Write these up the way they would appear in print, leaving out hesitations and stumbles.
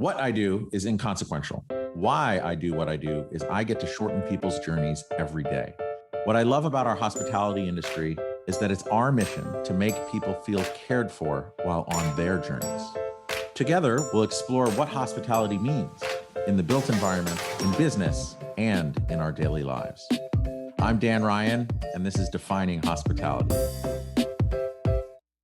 What I do is inconsequential. Why I do what I do is I get to shorten people's journeys every day. What I love about our hospitality industry is that it's our mission to make people feel cared for while on their journeys. Together, we'll explore what hospitality means in the built environment, in business, and in our daily lives. I'm Dan Ryan, and this is Defining Hospitality.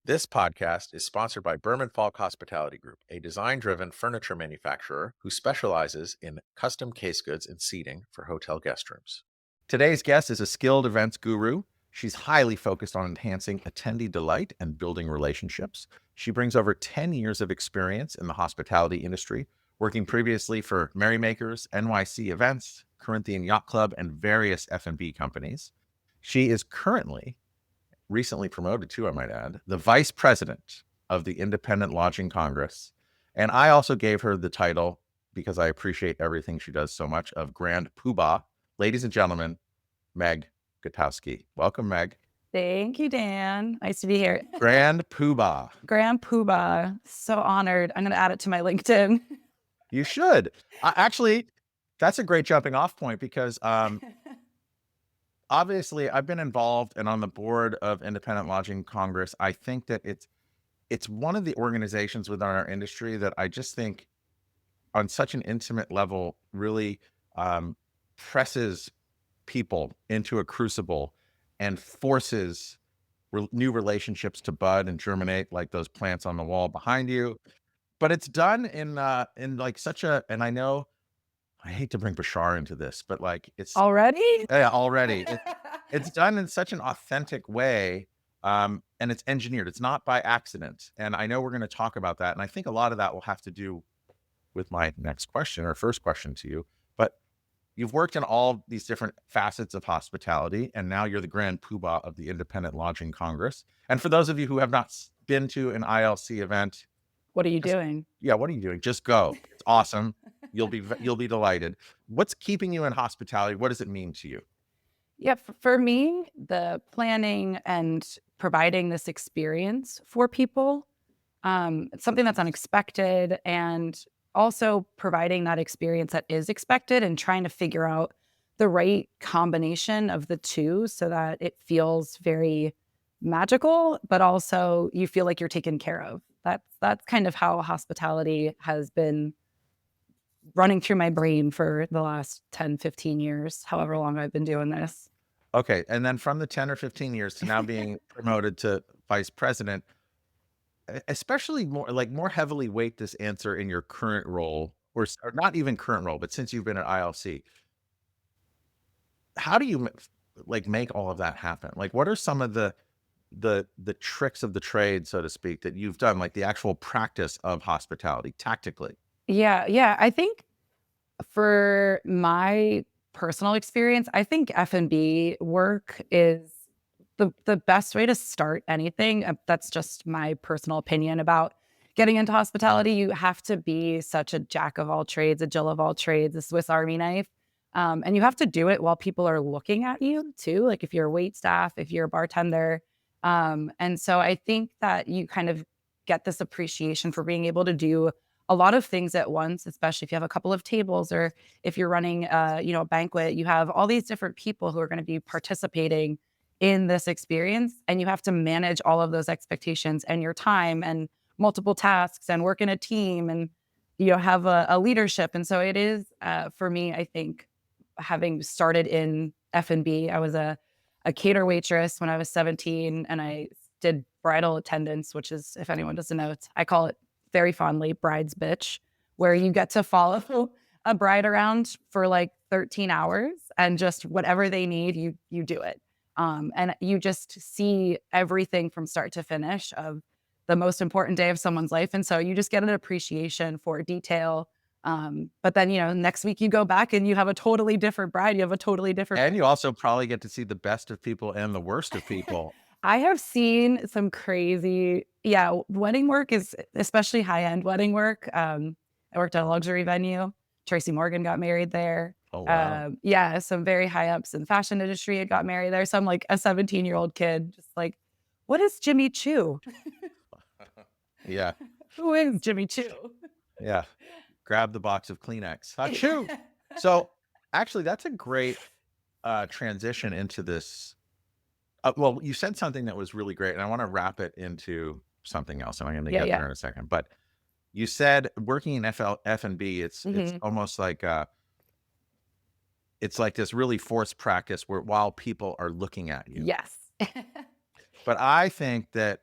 This podcast is sponsored by Berman Falk Hospitality Group, a design-driven furniture manufacturer who specializes in custom case goods and seating for hotel guest rooms. Today's guest is a skilled events guru. She's highly focused on enhancing attendee delight and building relationships. She brings over 10 years of experience in the hospitality industry, working previously for Merrymakers, NYC Events, Corinthian Yacht Club, and various F&B companies. She is recently promoted to, I might add, the vice president of the Independent Lodging Congress. And I also gave her the title, because I appreciate everything she does so much, of Grand Poobah. Ladies and gentlemen, Meg Gutowski. Welcome, Meg. Thank you, Dan. Nice to be here. Grand Poobah. Grand Poobah. So honored. I'm going to add it to my LinkedIn. You should. Actually, that's a great jumping off point because obviously I've been involved and on the board of Independent Lodging Congress. I think that it's one of the organizations within our industry that I just think on such an intimate level really presses people into a crucible and forces new relationships to bud and germinate, like those plants on the wall behind you. But it's done in like such a, and I know I hate to bring Bashar into this, but like it's already. It's done in such an authentic way, and it's engineered. It's not by accident. And I know we're going to talk about that. And I think a lot of that will have to do with my next question or first question to you. But you've worked in all these different facets of hospitality, and now you're the Grand Poobah of the Independent Lodging Congress. And for those of you who have not been to an ILC event, what are you doing? Yeah, what are you doing? Just go. It's awesome. You'll be delighted. What's keeping you in hospitality? What does it mean to you? Yeah, for me, the planning and providing this experience for people, it's something that's unexpected, and also providing that experience that is expected and trying to figure out the right combination of the two so that it feels very magical, but also you feel like you're taken care of. That's kind of how hospitality has been running through my brain for the last 10, 15 years, however long I've been doing this. Okay. And then from the 10 or 15 years to now being promoted to vice president, especially more heavily weight this answer in your current role, or not even current role, but since you've been at ILC, how do you make all of that happen? Like, what are some of the tricks of the trade, so to speak, that you've done, like the actual practice of hospitality tactically? Yeah. I think for my personal experience, I think F&B work is the best way to start anything. That's just my personal opinion about getting into hospitality. You have to be such a jack of all trades, a Jill of all trades, a Swiss Army knife. And you have to do it while people are looking at you too. Like if you're a wait staff, if you're a bartender. And so I think that you kind of get this appreciation for being able to do a lot of things at once, especially if you have a couple of tables or if you're running a banquet. You have all these different people who are going to be participating in this experience, and you have to manage all of those expectations and your time and multiple tasks and work in a team and have a leadership. And so it is for me, I think, having started in F&B, I was a cater waitress when I was 17, and I did bridal attendance, which is, if anyone doesn't know, I call it very fondly bride's bitch, where you get to follow a bride around for like 13 hours and just whatever they need, you do it. And you just see everything from start to finish of the most important day of someone's life. And so you just get an appreciation for detail. But then, next week you go back and you have a totally different bride. You have a totally different. And you also probably get to see the best of people and the worst of people. I have seen some crazy, wedding work is especially high-end wedding work. I worked at a luxury venue. Tracy Morgan got married there. Oh, wow. Some very high ups in the fashion industry had got married there. So I'm like a 17-year-old kid, just like, what is Jimmy Choo? Yeah. Who is Jimmy Choo? Yeah. grab the box of Kleenex. Achoo! So actually, that's a great transition into this. Well, you said something that was really great, and I want to wrap it into something else, and I'm going to Yeah, get yeah. there in a second. But you said working in F&B, it's Hmm. almost like it's like this really forced practice where while people are looking at you. Yes. But I think that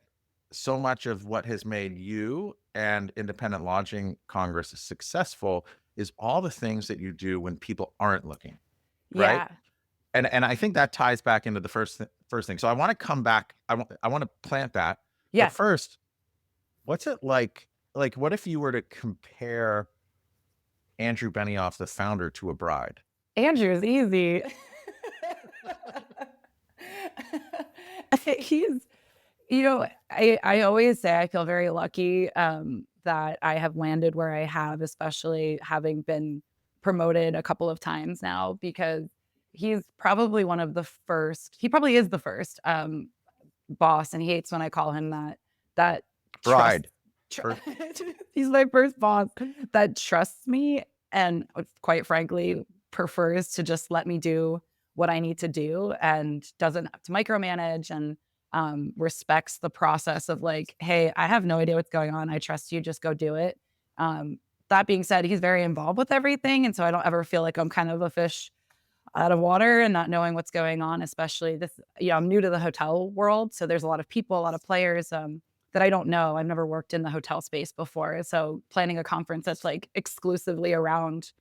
so much of what has made you and Independent Lodging Congress successful is all the things that you do when people aren't looking, right? Yeah. And I think that ties back into the first thing. So I want to come back. I want to plant that. But Yeah. first, what's it like? Like, what if you were to compare Andrew Benioff, the founder, to a bride? Andrew's easy. He's, I always say I feel very lucky that I have landed where I have, especially having been promoted a couple of times now, because he's probably one of the first, he probably is the first boss, and he hates when I call him that, that trusts, Bride. tr- First, he's my first boss that trusts me and quite frankly prefers to just let me do what I need to do and doesn't have to micromanage and respects the process of like, hey, I have no idea what's going on. I trust you. Just go do it. Um, that being said, he's very involved with everything. And so I don't ever feel like I'm kind of a fish out of water and not knowing what's going on, especially this, I'm new to the hotel world. So there's a lot of people, a lot of players that I don't know. I've never worked in the hotel space before. So planning a conference that's like exclusively around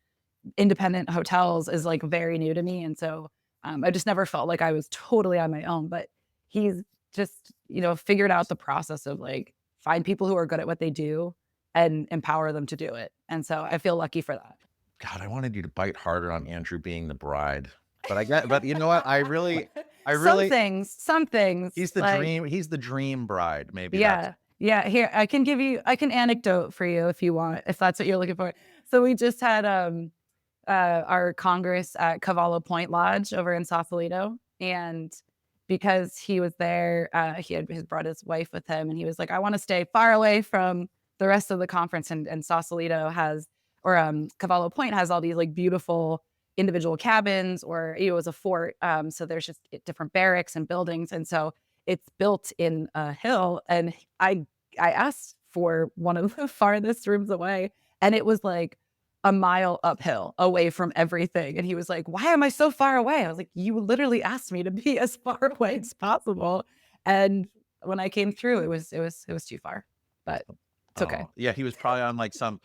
independent hotels is like very new to me. And so I just never felt like I was totally on my own. But he's just, figured out the process of like find people who are good at what they do and empower them to do it. And so I feel lucky for that. God, I wanted you to bite harder on Andrew being the bride, but you know what? Some things He's the like, dream. He's the dream bride. Maybe that's yeah. Yeah. Here, I can anecdote for you if you want, if that's what you're looking for. So we just had our Congress at Cavallo Point Lodge over in Sausalito. And because he was there, he's brought his wife with him, and he was like, I want to stay far away from the rest of the conference. And Sausalito has, or Cavallo Point has all these like beautiful individual cabins, or it was a fort. So there's just different barracks and buildings. And so it's built in a hill. And I asked for one of the farthest rooms away, and it was like a mile uphill away from everything. And he was like, why am I so far away? I was like, you literally asked me to be as far away as possible. And when I came through, it was too far, but it's okay. oh yeah. He was probably on like some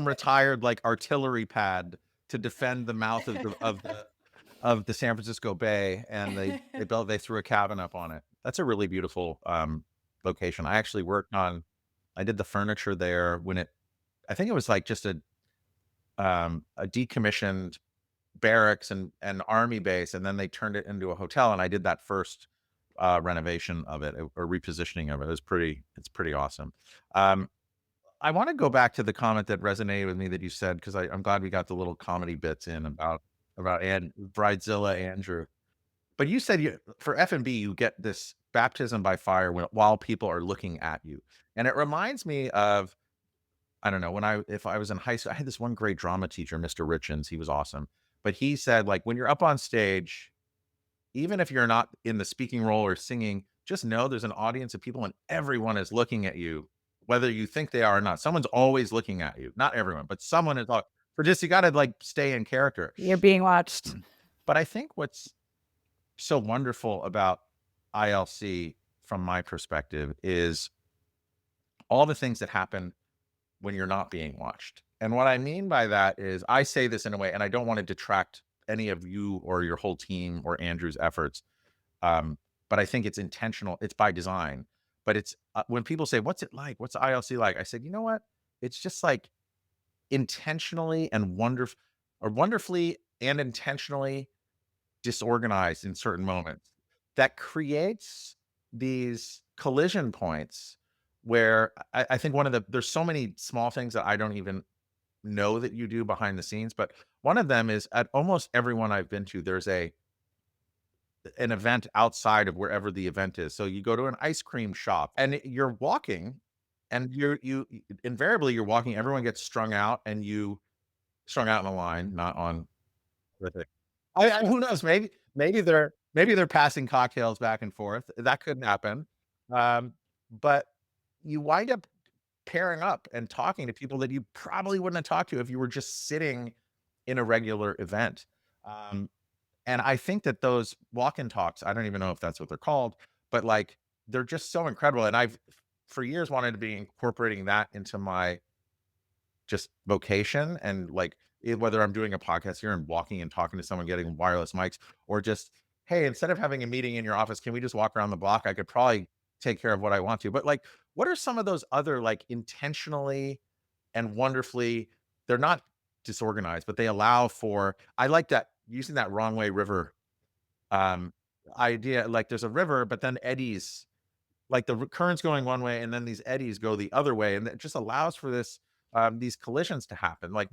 retired like artillery pad to defend the mouth of the San Francisco Bay, and they threw a cabin up on it. That's a really beautiful location. I actually I did the furniture there when I think it was like just a decommissioned barracks and army base, and then they turned it into a hotel. And I did that first renovation of it or repositioning of it. It's pretty awesome. Um, I want to go back to the comment that resonated with me that you said, because I'm glad we got the little comedy bits in about Bridezilla Andrew. But you said for F&B you get this baptism by fire while people are looking at you, and it reminds me of, I don't know, if I was in high school, I had this one great drama teacher, Mr. Richens. He was awesome, but he said like when you're up on stage, even if you're not in the speaking role or singing, just know there's an audience of people and everyone is looking at you, whether you think they are or not. Someone's always looking at you. Not everyone, but someone is. For just you got to like stay in character. You're being watched. But I think what's so wonderful about ILC from my perspective is all the things that happen when you're not being watched. And what I mean by that is I say this in a way, and I don't want to detract any of you or your whole team or Andrew's efforts. But I think it's intentional. It's by design. But it's when people say, "What's it like? What's ILC like?" I said, "You know what? It's just like intentionally and wonderfully and intentionally disorganized in certain moments that creates these collision points where I think there's so many small things that I don't even know that you do behind the scenes, but one of them is at almost everyone I've been to, there's an event outside of wherever the event is. So you go to an ice cream shop and you're walking and you invariably you're walking, everyone gets strung out and strung out in a line, not on with it. Who knows? Maybe they're passing cocktails back and forth. That could happen. Um, but you wind up pairing up and talking to people that you probably wouldn't have talked to if you were just sitting in a regular event. Um, and I think that those walk-in talks, I don't even know if that's what they're called, but like they're just so incredible. And I've for years wanted to be incorporating that into my just vocation and like whether I'm doing a podcast here and walking and talking to someone, getting wireless mics, or just, hey, instead of having a meeting in your office, can we just walk around the block? I could probably take care of what I want to. But like, what are some of those other like intentionally and wonderfully, they're not disorganized, but they allow for, I like that using that wrong way river um idea. Like there's a river, but then eddies, like the current's going one way and then these eddies go the other way, and it just allows for this these collisions to happen. Like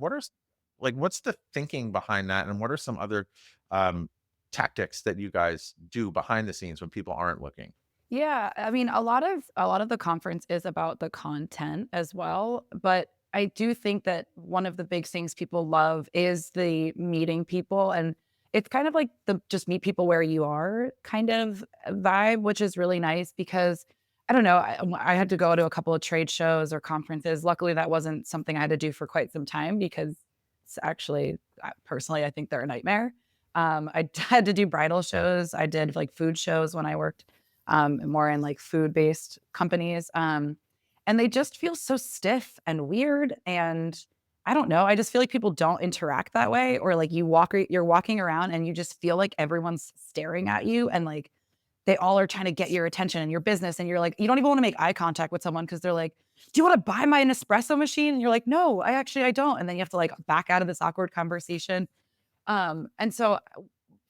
like what's the thinking behind that, and what are some other um tactics that you guys do behind the scenes when people aren't looking? Yeah, I mean, a lot of the conference is about the content as well, but I do think that one of the big things people love is the meeting people, and it's kind of like the just meet people where you are kind of vibe, which is really nice because I don't know, I had to go to a couple of trade shows or conferences. Luckily, that wasn't something I had to do for quite some time because it's actually, personally, I think they're a nightmare. I had to do bridal shows. I did like food shows when I worked more in like food based companies. And they just feel so stiff and weird. And I don't know. I just feel like people don't interact that way, or like you're walking around and you just feel like everyone's staring at you and like they all are trying to get your attention and your business. And you're like, you don't even want to make eye contact with someone because they're like, do you want to buy my Nespresso machine? And you're like, no, I don't. And then you have to like back out of this awkward conversation. And so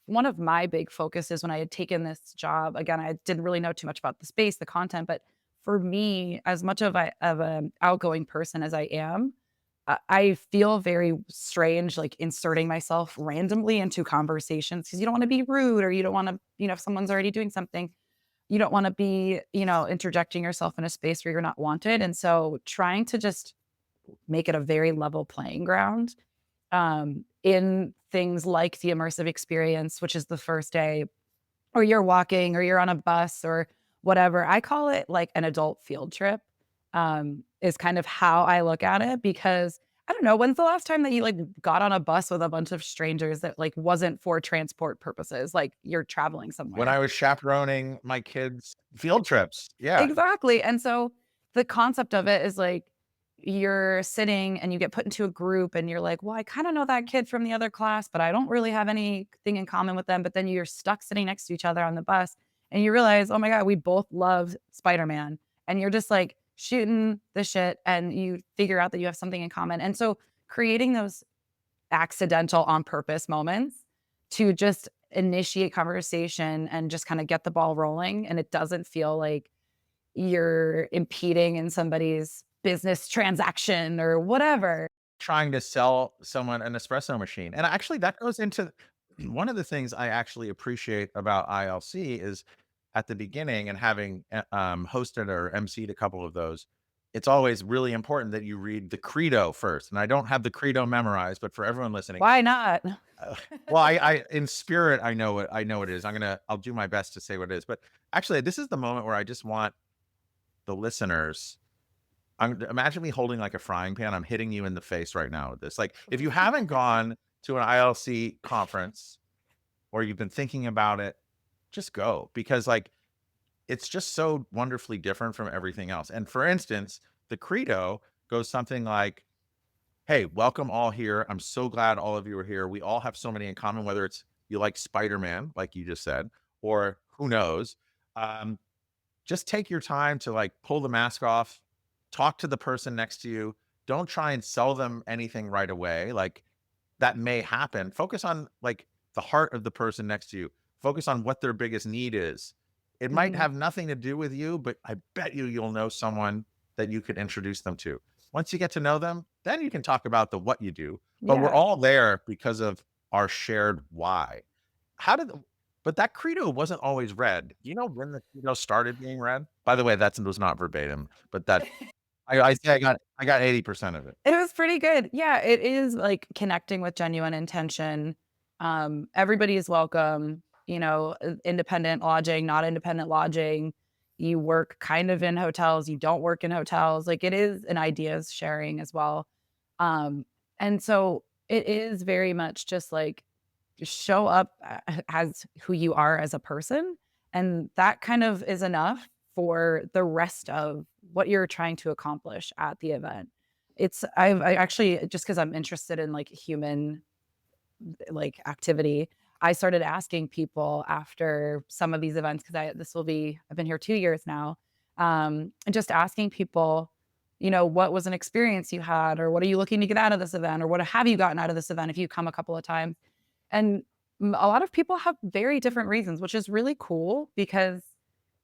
one of my big focuses when I had taken this job, again, I didn't really know too much about the space, the content, but for me, as much of an outgoing person as I am, I feel very strange, like inserting myself randomly into conversations because you don't want to be rude or you don't want to, if someone's already doing something, you don't want to be, interjecting yourself in a space where you're not wanted. And so trying to just make it a very level playing ground in things like the immersive experience, which is the first day, or you're walking, or you're on a bus, or whatever. I call it like an adult field trip, is kind of how I look at it because I don't know, when's the last time that you like got on a bus with a bunch of strangers that like wasn't for transport purposes? Like you're traveling When somewhere. I was chaperoning my kids' field trips, yeah. Exactly, and so the concept of it is, like, you're sitting and you get put into a group and you're like, "Well, I kinda know that kid from the other class, but I don't really have anything in common with them," but then you're stuck sitting next to each other on the bus, and you realize, "Oh my god, we both love Spider-Man," and you're just, like, shooting the shit, and you figure out that you have something in common, and so creating those accidental on purpose moments to just initiate conversation and just kinda get the ball rolling, and it doesn't feel like you're impeding in somebody's business transaction or whatever. Trying to sell someone an espresso machine. And actually that goes into one of the things I actually appreciate about ILC is at the beginning and having hosted or MC'd a couple of those, it's always really important that you read the credo first. And I don't have the credo memorized, but for everyone listening, Why not? uh, well, I in spirit, I know what it is. I'll do my best to say what it is. But actually, this is the moment where I just want the listeners, imagine me holding like a frying pan. I'm hitting you in the face right now with this. Like, if you haven't gone to an ILC conference or you've been thinking about it, just go because like it's just so wonderfully different from everything else. And for instance, the credo goes something like, "Hey, welcome all here. I'm so glad all of you are here. We all have so many in common, whether it's you like Spider-Man, like you just said, or who knows. Um, just take your time to like pull the mask off, talk to the person next to you. Don't try and sell them anything right away. Like that may happen. Focus on like the heart of the person next to you. Focus on what their biggest need is. It might Mhm. have nothing to do with you, but I bet you'll know someone that you could introduce them to. Once you get to know them, then you can talk about the what you do. But we're Yeah. all there because of our shared why. How did but that credo wasn't always read. Do you know when the credo started being read? By the way, that was not verbatim, but that I say I got 80% of it. It was pretty good. Yeah, it is like connecting with genuine intention. Everybody is welcome, independent lodging, not independent lodging. You work kind of in hotels, you don't work in hotels. Like it is an ideas sharing as well. Um, and so it is very much just like show up as who you are as a person. And that kind of is enough for the rest of what you're trying to accomplish at the event. I actually, just because I'm interested in like human like activity, I started asking people after some of these events because I've been here 2 years now, and just asking people, what was an experience you had, or what are you looking to get out of this event, or what have you gotten out of this event if you come a couple of times, and a lot of people have very different reasons, which is really cool because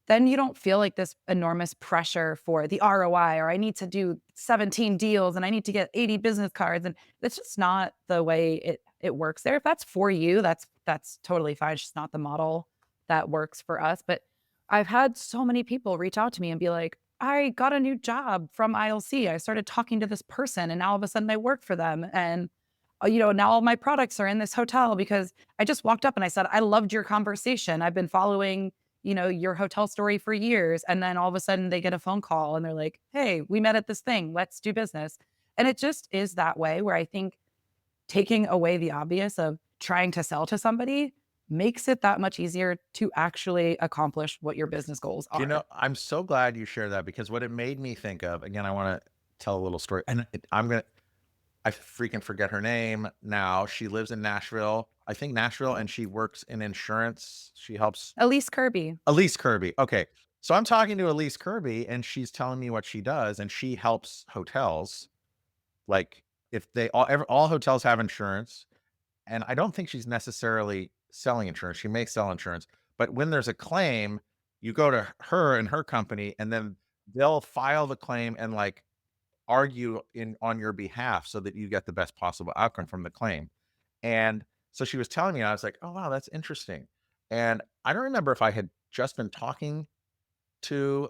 then you don't feel like this enormous pressure for the ROI or I need to do 17 deals and I need to get 80 business cards. And that's just not the way it works there. If that's for you, that's totally fine. It's just not the model that works for us. But I've had so many people reach out to me and be like, I got a new job from ILC. I started talking to this person and now all of a sudden I work for them. And now all my products are in this hotel because I just walked up and I said, I loved your conversation. I've been following your hotel story for years. And then all of a sudden they get a phone call and they're like, hey, we met at this thing. Let's do business. And it just is that way where I think taking away the obvious of trying to sell to somebody makes it that much easier to actually accomplish what your business goals are. I'm so glad you shared that because what it made me think of, again, I want to tell a little story and I freaking forget her name now. She lives in Nashville, I think Nashville, and she works in insurance. She helps Elyse Kirby. Elyse Kirby. Okay. So I'm talking to Elyse Kirby and she's telling me what she does and she helps hotels. Like if all hotels have insurance, and I don't think she's necessarily selling insurance. She may sell insurance, but when there's a claim, you go to her and her company and then they'll file the claim and like argue in on your behalf so that you get the best possible outcome from the claim. And so she was telling me, and I was like, "Oh wow, that's interesting." And I don't remember if I had just been talking to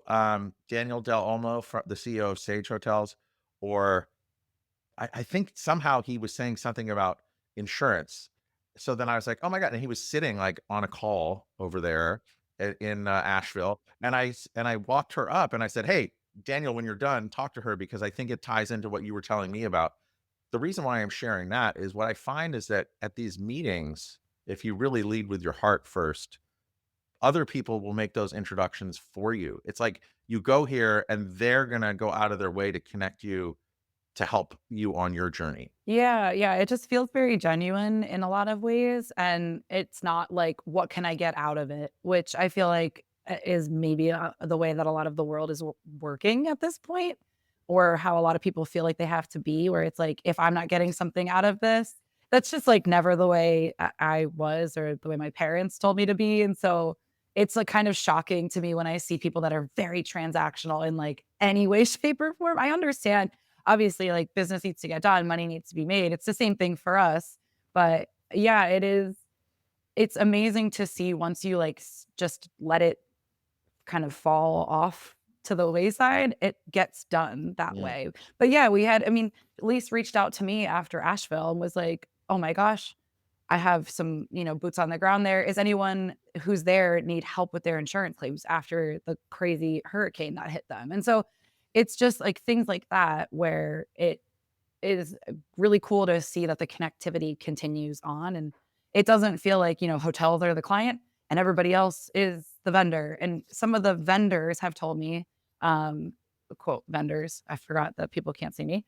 Daniel Del Olmo, the CEO of Sage Hotels, or I think somehow he was saying something about insurance. So then I was like, "Oh my god!" And he was sitting like on a call over there in Asheville, and I walked her up and I said, "Hey, Daniel, when you're done, talk to her because I think it ties into what you were telling me about." The reason why I'm sharing that is what I find is that at these meetings, if you really lead with your heart first, other people will make those introductions for you. It's like you go here and they're gonna go out of their way to connect you to help you on your journey. Yeah, yeah, it just feels very genuine in a lot of ways, and it's not like, "What can I get out of it?" Which I feel like, is maybe, the way that a lot of the world is working at this point, or how a lot of people feel like they have to be, where it's like, "If I'm not getting something out of this," that's just, like, never the way I was or the way my parents told me to be, and so it's, like, kind of shocking to me when I see people that are very transactional in, like, any way, shape, or form. I understand obviously like business needs to get done, money needs to be made. It's the same thing for us. But yeah, it's amazing to see once you like just let it kind of fall off to the wayside, it gets done that Yeah. way. But yeah, I mean, Elise reached out to me after Asheville and was like, oh my gosh, I have some, boots on the ground there. Is anyone who's there need help with their insurance claims after the crazy hurricane that hit them? And so it's just like things like that where it is really cool to see that the connectivity continues on and it doesn't feel like, hotels are the client and everybody else is the vendor. And some of the vendors have told me, um, quote vendors, I forgot that people can't see me.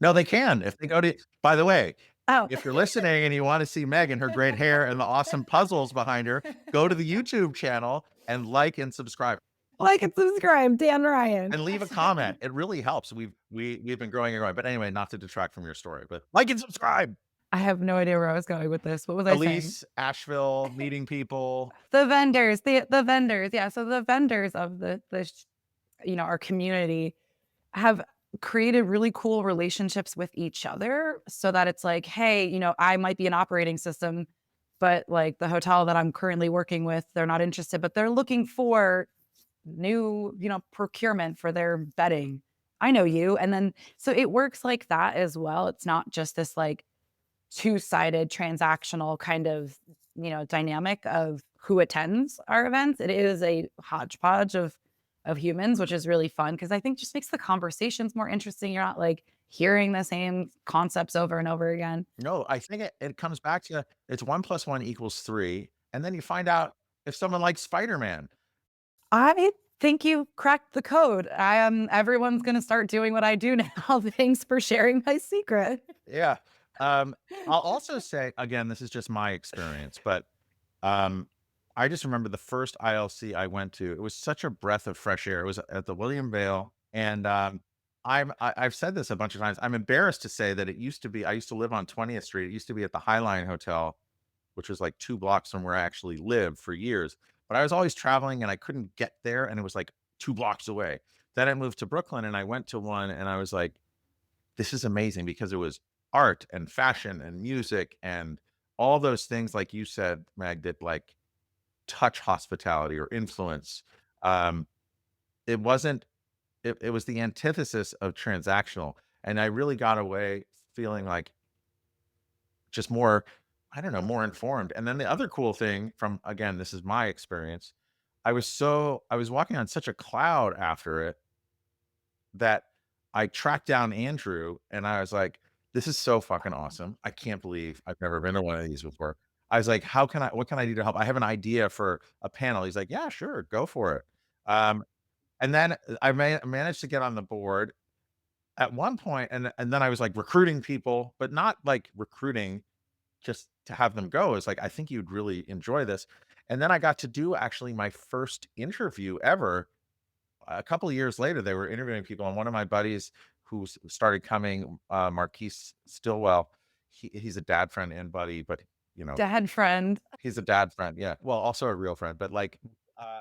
No, they can if they go to by the way, Oh, if you're listening and you wanna see Meg and her great hair and the awesome puzzles behind her, go to the YouTube channel and like and subscribe like and subscribe, Dan Ryan. and leave a comment. It really helps. We've been growing and growing. But anyway, not to detract from your story, but like and subscribe. I have no idea where I was going with this. What was I saying? Elise, Asheville, meeting people. The vendors, yeah. So the vendors of our community have created really cool relationships with each other so that it's like, hey, I might be an operating system, but like the hotel that I'm currently working with, they're not interested, but they're looking for new, procurement for their bedding. I know you. And then, so it works like that as well. It's not just this like two-sided transactional kind of, dynamic of who attends our events. It is a hodgepodge of humans, which is really fun because I think just makes the conversations more interesting. You're not like hearing the same concepts over and over again. No, I think it comes back to it's 1 plus 1 equals 3, and then you find out if someone likes Spider-Man. I think you cracked the code. I am everyone's gonna start doing what I do now. Thanks for sharing my secret. Yeah. Um, I'll also say, again, this is just my experience, but, um, I just remember the first ILC I went to, it was such a breath of fresh air. It was at the William Vale, and, I've said this a bunch of times. I'm embarrassed to say that it used to be I used to live on 20th Street. It used to be at the Highline Hotel, which was like 2 blocks from where I actually lived for years. But I was always traveling and I couldn't get there, and it was like 2 blocks away. Then I moved to Brooklyn and I went to one and I was like, this is amazing because it was art and fashion and music and all those things, like you said, Meg, that like touch hospitality or influence. Um, it wasn't, it was the antithesis of transactional. And I really got away feeling like just more, I don't know, more informed. And then the other cool thing from, again, this is my experience. I was walking on such a cloud after it that I tracked down Andrew and I was like, this is so fucking awesome. I can't believe I've never been to one of these before. I was like, what can I do to help? I have an idea for a panel. He's like, yeah, sure, go for it. Um, and then managed to get on the board at one point, and then I was like recruiting people, but not like recruiting just to have them go. It's like, I think you'd really enjoy this. And then I got to do actually my first interview ever. A couple of years later, they were interviewing people, and one of my buddies who started coming, Marquise Stilwell, he's a dad friend and buddy, but you know, Dad friend. he's a dad friend. Yeah. Well, also a real friend, but like, uh,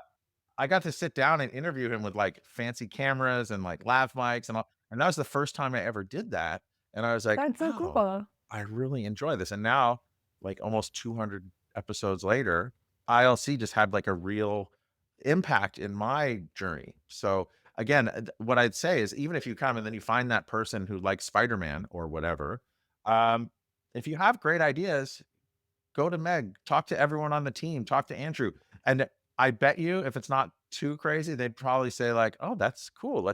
I got to sit down and interview him with like fancy cameras and like lav mics and all. And that was the first time I ever did that. And I was like, That's so wow, cool. I really enjoy this. And now, like almost 200 episodes later, ILC just had like a real impact in my journey. So again, what I'd say is even if you come and then you find that person who likes Spider-Man or whatever, um, if you have great ideas, go to Meg, talk to everyone on the team, talk to Andrew. And I bet you if it's not too crazy, they'd probably say like, "Oh, that's cool.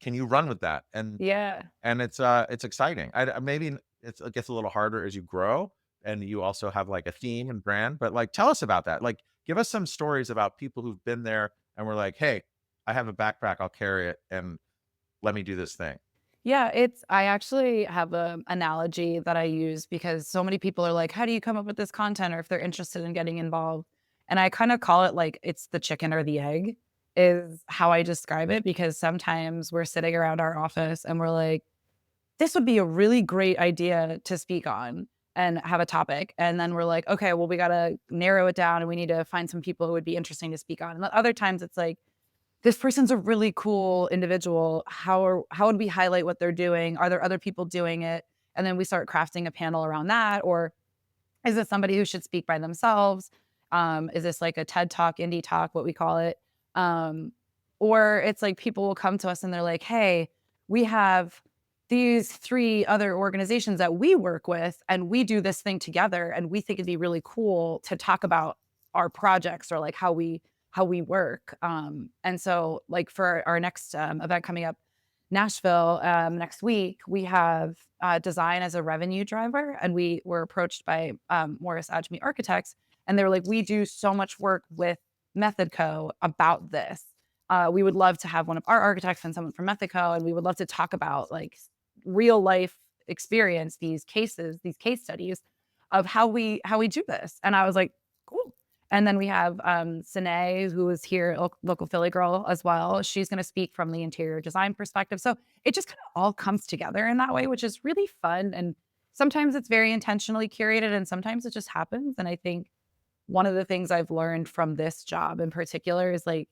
Can you run with that?" Yeah. And it's exciting. Maybe it gets a little harder as you grow and you also have like a theme and brand, but like tell us about that. Like give us some stories about people who've been there and were like, "Hey, I have a backpack, I'll carry it and let me do this thing." Yeah, I actually have a analogy that I use because so many people are like, "How do you come up with this content?" Or if they're interested in getting involved. And I kind of call it like it's the chicken or the egg is how I describe it because sometimes we're sitting around our office and we're like, this would be a really great idea to speak on and have a topic. And then we're like, okay, well, we got to narrow it down and we need to find some people who would be interesting to speak on. And other times it's like, this person's a really cool individual. How would we highlight what they're doing? Are there other people doing it? And then we start crafting a panel around that. Or is it somebody who should speak by themselves? Is this like a TED Talk, Indie Talk, what we call it? Um, or it's like people will come to us and they're like, hey, we have these three other organizations that we work with, and we do this thing together, and we think it'd be really cool to talk about our projects or like how we work. And so, like for our next event coming up, Nashville next week, we have design as a revenue driver, and we were approached by Morris Adjmi Architects, and they were like, "We do so much work with MethodCo about this. We would love to have one of our architects and someone from MethodCo, and we would love to talk about like real life experience, these cases, these case studies of how we do this." And I was like, "Cool." And then we have Sine, who is here, local Philly girl as well. She's going to speak from the interior design perspective. So it just kind of all comes together in that way, which is really fun. And sometimes it's very intentionally curated, and sometimes it just happens. And I think one of the things I've learned from this job in particular is like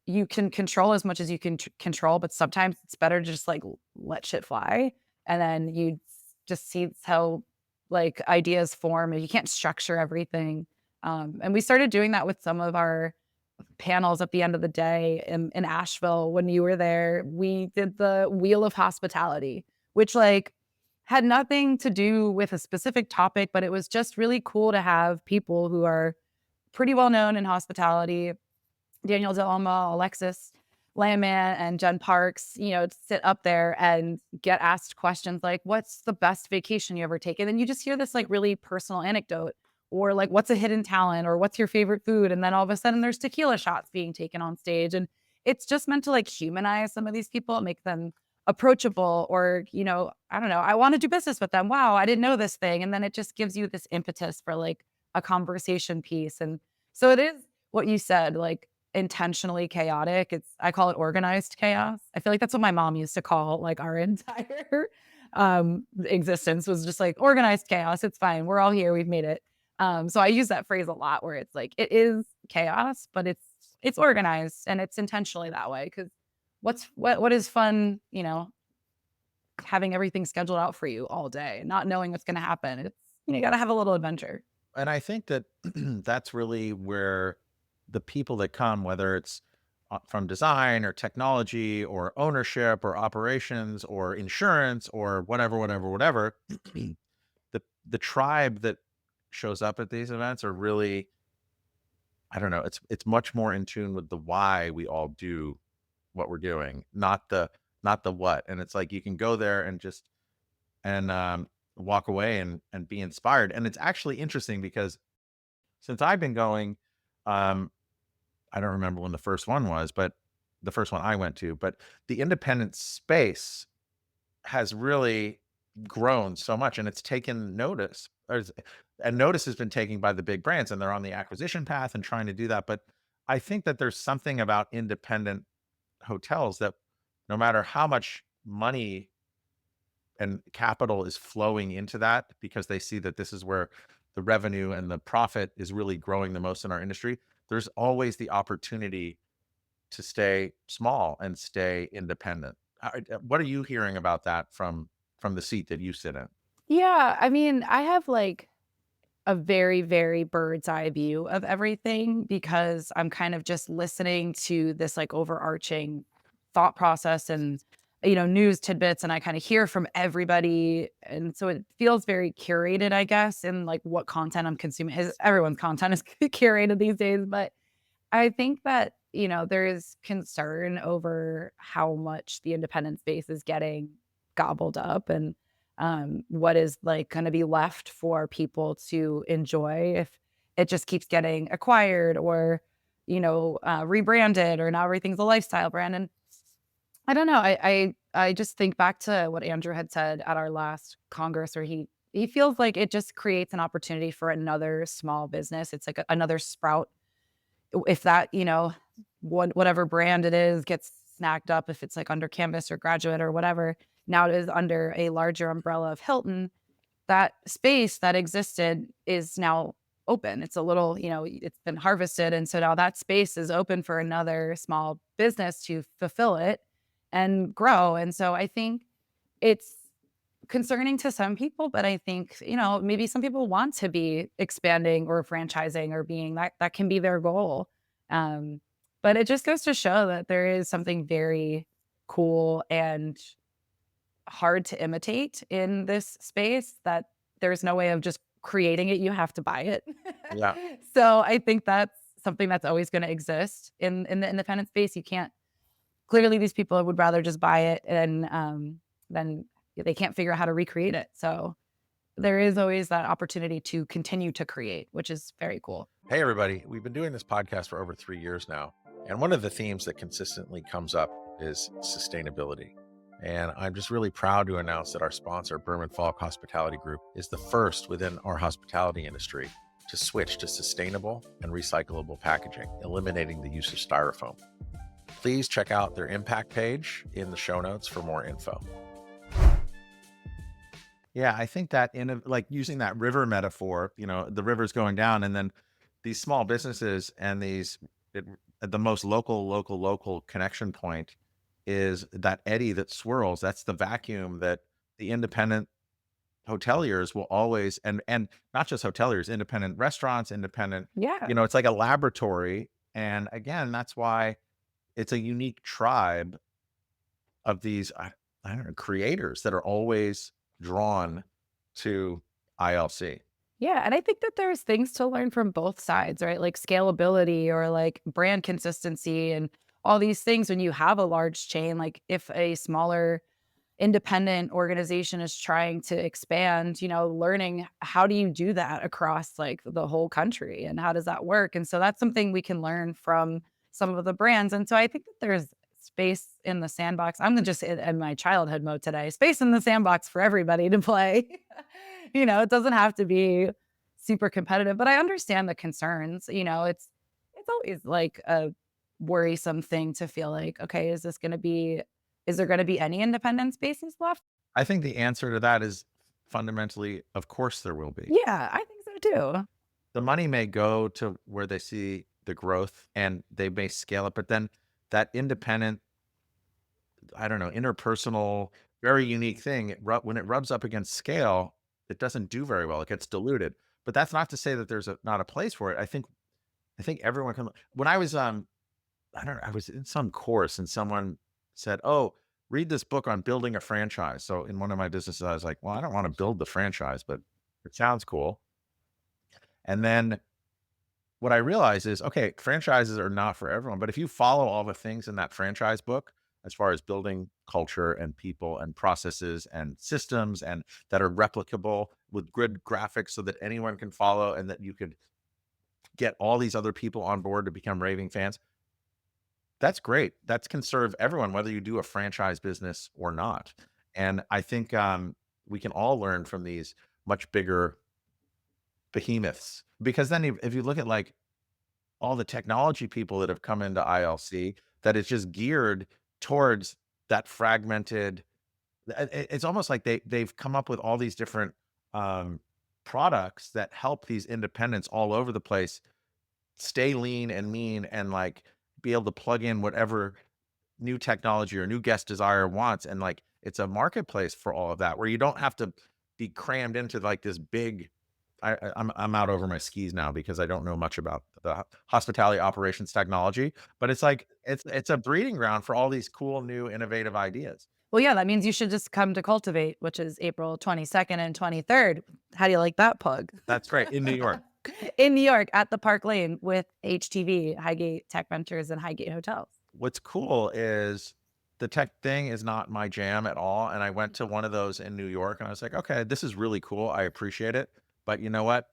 you can control as much as you can control, but sometimes it's better to just like let shit fly, and then you just see how like ideas form, and you can't structure everything. And we started doing that with some of our panels at the end of the day in Asheville when you were there. We did the Wheel of Hospitality, which like had nothing to do with a specific topic, but it was just really cool to have people who are pretty well known in hospitality, Daniel Delma, Alexis Landman, and Jen Parks, sit up there and get asked questions like, what's the best vacation you ever taken? And you just hear this like really personal anecdote, or like, what's a hidden talent, or what's your favorite food? And then all of a sudden there's tequila shots being taken on stage. And it's just meant to like humanize some of these people, make them approachable, or, I don't know, I want to do business with them. Wow, I didn't know this thing. And then it just gives you this impetus for like a conversation piece. And so it is what you said, like intentionally chaotic. I call it organized chaos. I feel like that's what my mom used to call like our entire existence, was just like organized chaos. It's fine. We're all here. We've made it. So I use that phrase a lot, where it's like it is chaos, but it's organized and it's intentionally that way. Because what is fun, having everything scheduled out for you all day, not knowing what's going to happen. You got to have a little adventure. And I think that that's really where the people that come, whether it's from design or technology or ownership or operations or insurance or whatever, the tribe that shows up at these events are really, I don't know, it's much more in tune with the why we all do what we're doing, not the what. And it's like you can go there and just and walk away and be inspired. And it's actually interesting because since I've been going, um, I don't remember when the first one was, but the first one I went to, but the independent space has really grown so much, and it's taken notice. And notice has been taken by the big brands, and they're on the acquisition path and trying to do that. But I think that there's something about independent hotels that no matter how much money and capital is flowing into that, because they see that this is where the revenue and the profit is really growing the most in our industry, there's always the opportunity to stay small and stay independent. What are you hearing about that from the seat that you sit in? Yeah, I mean, I have like a very, very bird's eye view of everything, because I'm kind of just listening to this like overarching thought process and news tidbits, and I kind of hear from everybody, and so it feels very curated, I guess, in like what content I'm consuming. Everyone's content is curated these days, but I think that there is concern over how much the independent space is getting gobbled up, and what is like going to be left for people to enjoy if it just keeps getting acquired, or rebranded, or now everything's a lifestyle brand. And I don't know. I just think back to what Andrew had said at our last Congress, where he feels like it just creates an opportunity for another small business. It's like another Sprout. If that, whatever brand it is gets snagged up, if it's like under Canvas or Graduate or whatever, now it is under a larger umbrella of Hilton. That space that existed is now open. It's a little, it's been harvested. And so now that space is open for another small business to fulfill it and grow. And so I think it's concerning to some people, but I think, maybe some people want to be expanding or franchising or being that can be their goal. Um, but it just goes to show that there is something very cool and hard to imitate in this space, that there's no way of just creating it. You have to buy it. Yeah. So I think that's something that's always going to exist in the independent space. You can't, clearly these people would rather just buy it, and then they can't figure out how to recreate it. So there is always that opportunity to continue to create, which is very cool. Hey, everybody. We've been doing this podcast for over 3 years now. And one of the themes that consistently comes up is sustainability. And I'm just really proud to announce that our sponsor, Berman Falk Hospitality Group, is the first within our hospitality industry to switch to sustainable and recyclable packaging, eliminating the use of styrofoam. Please check out their impact page in the show notes for more info. Yeah, I think that like using that river metaphor, the river's going down, and then these small businesses and the most local connection point is that eddy that swirls. That's the vacuum that the independent hoteliers will always, and not just hoteliers, independent restaurants, independent, Yeah. it's like a laboratory And again, that's why it's a unique tribe of these, I don't know, creators that are always drawn to ILC. Yeah, and I think that there's things to learn from both sides, right? Like scalability or like brand consistency and all these things when you have a large chain. Like if a smaller independent organization is trying to expand, learning how do you do that across like the whole country and how does that work? And so that's something we can learn from some of the brands. And so I think that there's space in the sandbox. I'm just in my childhood mode today, space in the sandbox for everybody to play. It doesn't have to be super competitive, but I understand the concerns. It's always like a worrisome thing to feel like, okay, is there gonna be any independent spaces left? I think the answer to that is fundamentally, of course there will be. Yeah, I think so too. The money may go to where they see the growth and they may scale it, but then that independent, I don't know, interpersonal, very unique thing, when it rubs up against scale, it doesn't do very well. It gets diluted. But that's not to say that there's not a place for it. I think everyone can. When I was I don't know, I was in some course and someone said, "Oh, read this book on building a franchise." So in one of my businesses, I was like, "Well, I don't want to build the franchise, but it sounds cool." And then what I realized is, okay, franchises are not for everyone, but if you follow all the things in that franchise book, as far as building culture and people and processes and systems and that are replicable with good graphics so that anyone can follow and that you could get all these other people on board to become raving fans, that's great. That can serve everyone, whether you do a franchise business or not. And I think we can all learn from these much bigger behemoths because then if you look at like all the technology people that have come into ILC, that it's just geared towards that fragmented. It's almost like they've come up with all these different um, products that help these independents all over the place stay lean and mean and like be able to plug in whatever new technology or new guest desire wants. And like it's a marketplace for all of that where you don't have to be crammed into like this big. I'm out over my skis now because I don't know much about the hospitality operations technology, but it's like it's a breeding ground for all these cool new innovative ideas. Well, yeah, that means you should just come to Cultivate, which is April 22nd and 23rd. How do you like that plug? That's great in New York. In New York at the Park Lane with HTV, Highgate Tech Ventures and Highgate Hotels. What's cool is the tech thing is not my jam at all. And I went to one of those in New York and I was like, okay, this is really cool. I appreciate it. But you know what?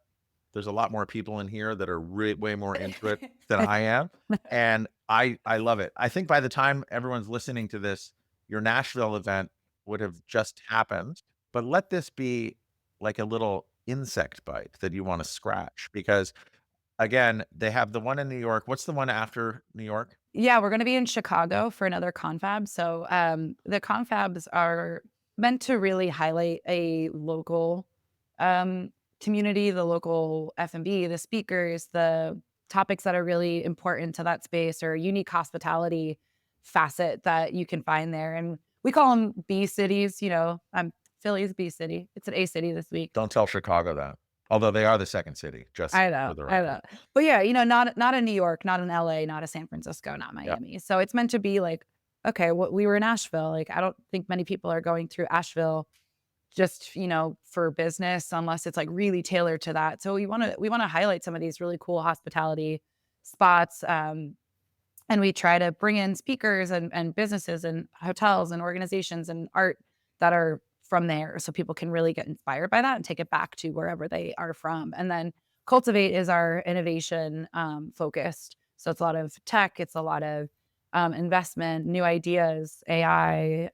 There's a lot more people in here that are way more into it than I am. And I love it. I think by the time everyone's listening to this, your Nashville event would have just happened. But let this be like a little insect bite that you want to scratch because again, they have the one in New York. What's the one after New York? Yeah, we're gonna be in Chicago for another confab. So, the confabs are meant to really highlight a local, community, the local F&B, the speakers, the topics that are really important to that space or unique hospitality facet that you can find there, and we call them B cities, Philly's B city. It's an A city this week. Don't tell Chicago that. Although they are the second city, just I for know, the I record. know. But yeah, not in New York, not in LA, not a San Francisco, not Yeah. Miami. So it's meant to be like, okay, what we were in Asheville. Like I don't think many people are going through Asheville just, for business unless it's like really tailored to that. So we want to highlight some of these really cool hospitality spots. And we try to bring in speakers and businesses and hotels and organizations and art that are from there so people can really get inspired by that and take it back to wherever they are from. And then Cultivate is our innovation focused. So it's a lot of tech, it's a lot of investment, new ideas, AI,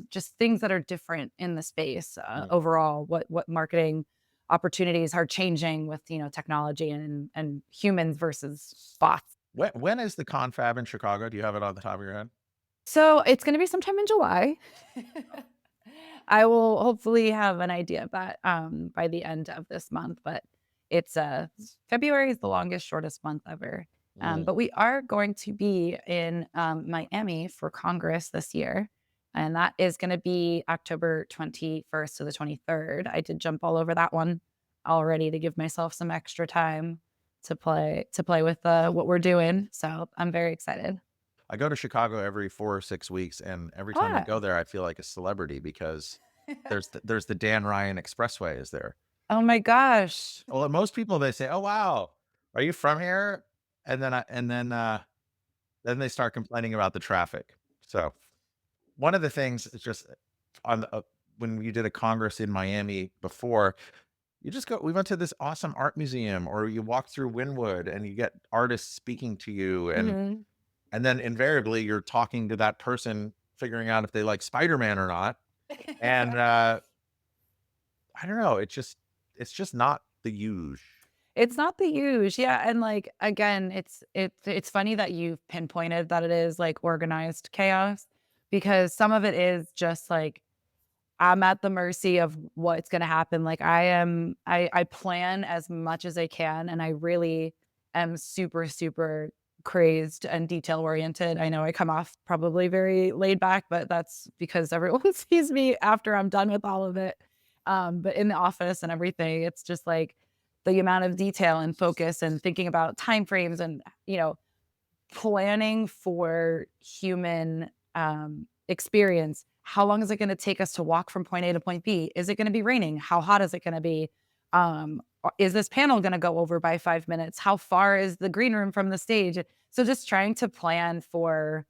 just things that are different in the space Mm. overall. What marketing opportunities are changing with technology and humans versus bots. When is the confab in Chicago? Do you have it on the top of your head? So it's gonna be sometime in July. I will hopefully have an idea of that, by the end of this month, but it's, February is the longest, shortest month ever. Mm. But we are going to be in, Miami for Congress this year, and that is gonna be October 21st to the 23rd. I did jump all over that one already to give myself some extra time. to play with what we're doing. So I'm very excited. I go to Chicago every 4 or 6 weeks, and every time I Ah. go there, I feel like a celebrity because there's the Dan Ryan Expressway is there. Oh my gosh. Well, most people, they say, "Oh, wow, are you from here?" And then they start complaining about the traffic. So, one of the things is just on the when we did a congress in Miami before, we went to this awesome art museum, or you walk through Wynwood and you get artists speaking to you, Mhm. and then invariably you're talking to that person, figuring out if they like Spider-Man or not. And I don't know, it's just not the huge. It's not the huge, yeah, and, like, again, it's funny that you've pinpointed that it is, like, organized chaos, because some of it is just, like, I'm at the mercy of what's gonna happen, like, I plan as much as I can, and I really am super, super crazed and detail-oriented. I know I come off probably very laid back, but that's because everyone sees me after I'm done with all of it. But in the office and everything, it's just, like, the amount of detail and focus and thinking about timeframes and, planning for human, experience. How long is it gonna take us to walk from point A to point B? Is it gonna be raining? How hot is it gonna be? Is this panel gonna go over by 5 minutes? How far is the green room from the stage? So just trying to plan for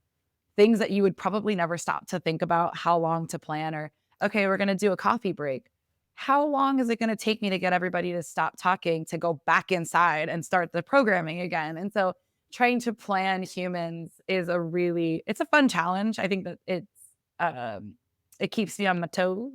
things that you would probably never stop to think about how long to plan, or, "Okay, we're gonna do a coffee break. How long is it gonna take me to get everybody to stop talking to go back inside and start the programming again?" And so trying to plan humans is it's a fun challenge. I think that um, it keeps me on my toes.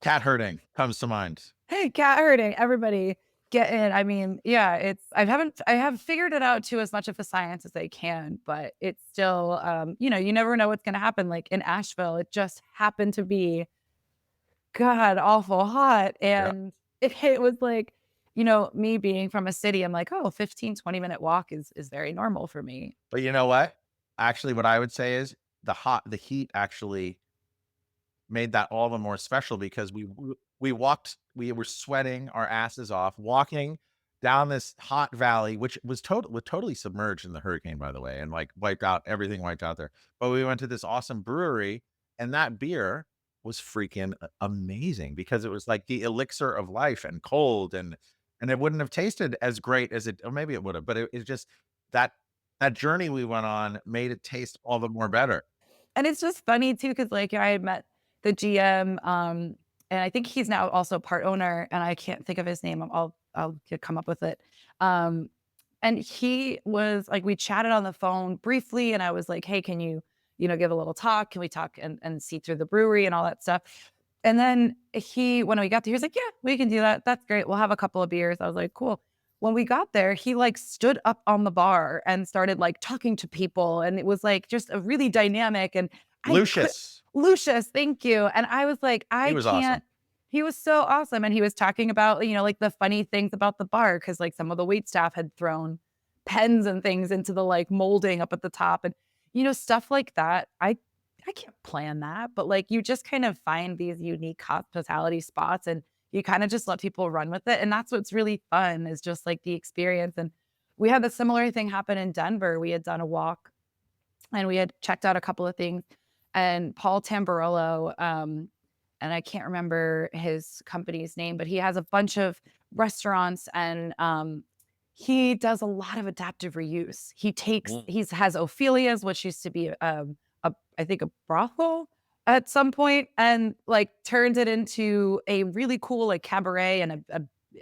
Cat herding comes to mind. Hey, cat herding, everybody get in. I mean, yeah, I have figured it out to as much of the science as I can, but it's still, you never know what's gonna happen. Like in Asheville, it just happened to be god awful hot, Yeah. and it was like, me being from a city, I'm like, "Oh, 15-20 minute walk is very normal for me." But you know what? Actually, what I would say is the heat actually made that all the more special because we were sweating our asses off walking down this hot valley, which was totally submerged in the hurricane, by the way, and like wiped out there. But we went to this awesome brewery, and that beer was freaking amazing because it was like the elixir of life and cold, and it wouldn't have tasted as great as it, or maybe it would have, but it's just that that journey we went on made it taste all the more better. And it's just funny too, because like I had met the GM, and I think he's now also part owner, and I can't think of his name. I'll come up with it. Um, and he was like, we chatted on the phone briefly, and I was like, "Hey, can you, give a little talk? Can we talk and see through the brewery and all that stuff?" And then when we got there, he was like, "Yeah, we can do that. That's great. We'll have a couple of beers." I was like, "Cool." When we got there, he like stood up on the bar and started like talking to people. And it was like just a really dynamic, and I could Lucius, Lucius, thank you. And I was like, he I was can't awesome. he was so awesome. And he was talking about, like the funny things about the bar, because like some of the wait staff had thrown pens and things into the like molding up at the top. And, stuff like that. I can't plan that, but like you just kind of find these unique hospitality spots, and you kind of just let people run with it. And that's what's really fun, is just like the experience. And we had a similar thing happen in Denver. We had done a walk and we had checked out a couple of things. And Paul Tamburello, and I can't remember his company's name, but he has a bunch of restaurants, and he does a lot of adaptive reuse. Mm. He has Ophelia's, which used to be I think a brothel at some point, and like turned it into a really cool like cabaret and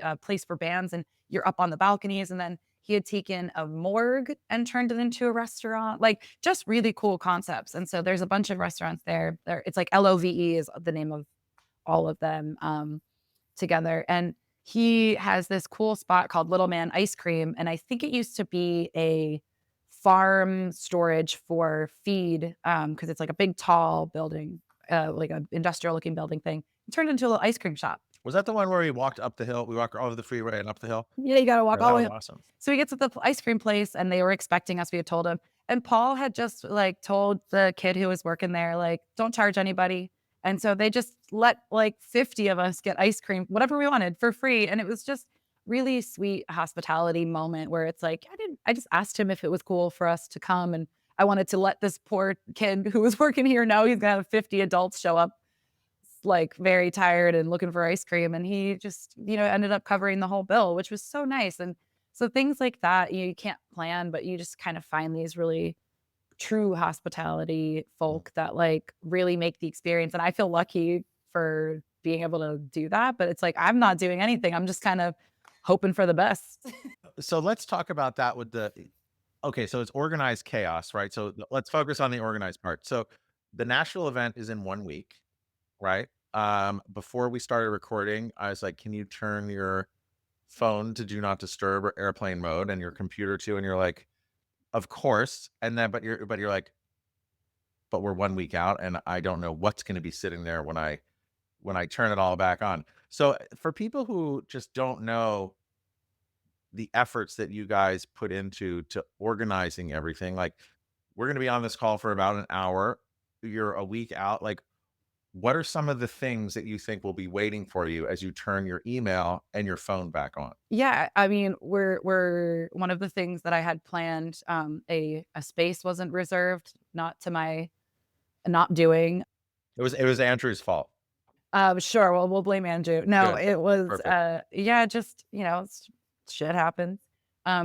a place for bands, and you're up on the balconies. And then he had taken a morgue and turned it into a restaurant, like just really cool concepts. And so there's a bunch of restaurants there. It's like Love is the name of all of them together. And he has this cool spot called Little Man Ice Cream. And I think it used to be a farm storage for feed, because it's like a big, tall building, like an industrial looking building thing. It turned into a little ice cream shop. Was that the one where we walked up the hill? We walked over the freeway and up the hill? Yeah, you gotta walk Yeah, all that the was way up. awesome. So we get to the ice cream place, and they were expecting us, we had told him, and Paul had just, like, told the kid who was working there, like, "Don't charge anybody," and so they just let, like, 50 of us get ice cream, whatever we wanted, for free, and it was just really sweet hospitality moment where it's like, I just asked him if it was cool for us to come. And I wanted to let this poor kid who was working here know he's gonna have 50 adults show up like very tired and looking for ice cream. And he just, ended up covering the whole bill, which was so nice. And so things like that, you can't plan, but you just kind of find these really true hospitality Mm. folk that like really make the experience. And I feel lucky for being able to do that. But it's like I'm not doing anything. I'm just kind of hoping for the best. So let's talk about that with the okay, so it's organized chaos, right? So let's focus on the organized part. So the Nashville event is in 1 week, right? Before we started recording, I was like, "Can you turn your phone to do not disturb or airplane mode and your computer too?" And you're like, "Of course." And then but you're like, "But we're 1 week out and I don't know what's gonna be sitting there when I turn it all back on." So for people who just don't know the efforts that you guys put into to organizing everything, like, we're gonna be on this call for about an hour. You're a week out, like, what are some of the things that you think will be waiting for you as you turn your email and your phone back on? Yeah, I mean, we're one of the things that I had planned, a space wasn't reserved, not to my not doing. It was Andrew's fault. Sure, well, we'll blame Andrew. No, Good. it was, Perfect. yeah, just, shit happens.